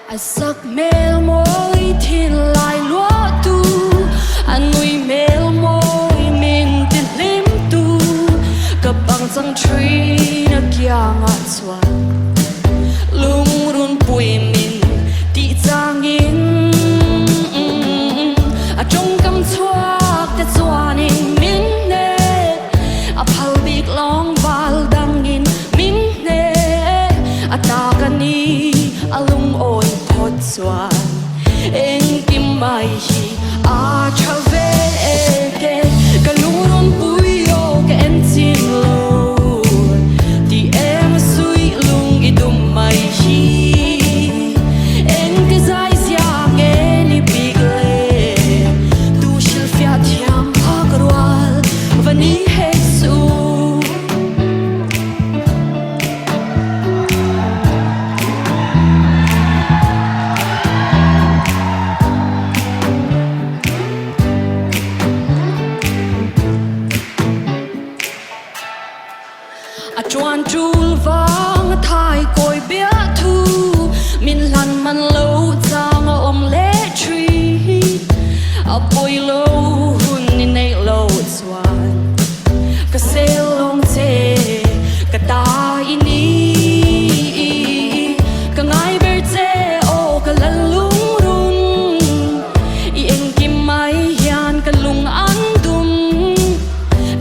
I sắc mel môi thiên lại lúa tu anh nuôi mel môi mình tin lim tu cặp bằng răng tree na kia ngắt xoan lung run bụi mình đi giang in à trong cam chuak te chuan in min nè à phal big long val dang in min nè à ta kan ni a lung oi phot chuan eng kim mai hi a chave ke ka lung run bụi o ke en chin lo ti em sui lung i dum mai hi eng ke zai sia nge ni big le tu shil fia thiam pagrwal vani hesu a chuan chul vang thai koi bia thu min lan man lo chang om le tree a boy lo hun ni nei lo chuan ka sel long che ka ta ini ka ngai ber che o ka lan lung run i eng kim mai hian ka lung an dum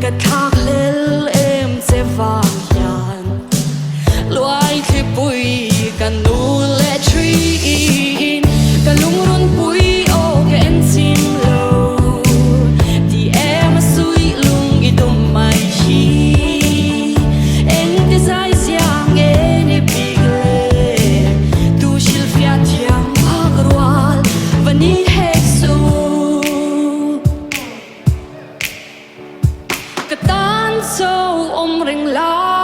ka thak lel em che vang loài thì bụi cả nụ lệ tree cả lung run bụi ô cái em xin lâu thì em suy lung i dum mai hi em cái dai giang nghe ni big le tu shil fia thiam pagrwal vani hesu ka tan so ring la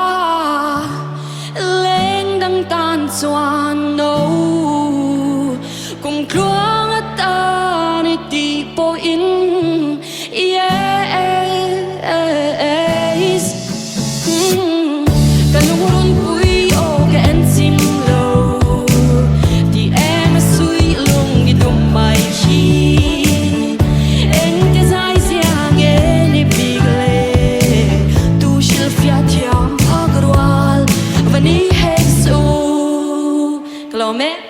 tan chuan no cùng kruang ta ni ti po in yes kan run bụi o ke en sim lo ti em sui lung i dum mai hi eng te zai sia nge ni big le tu shil fia thiam pagrwal vani Lo me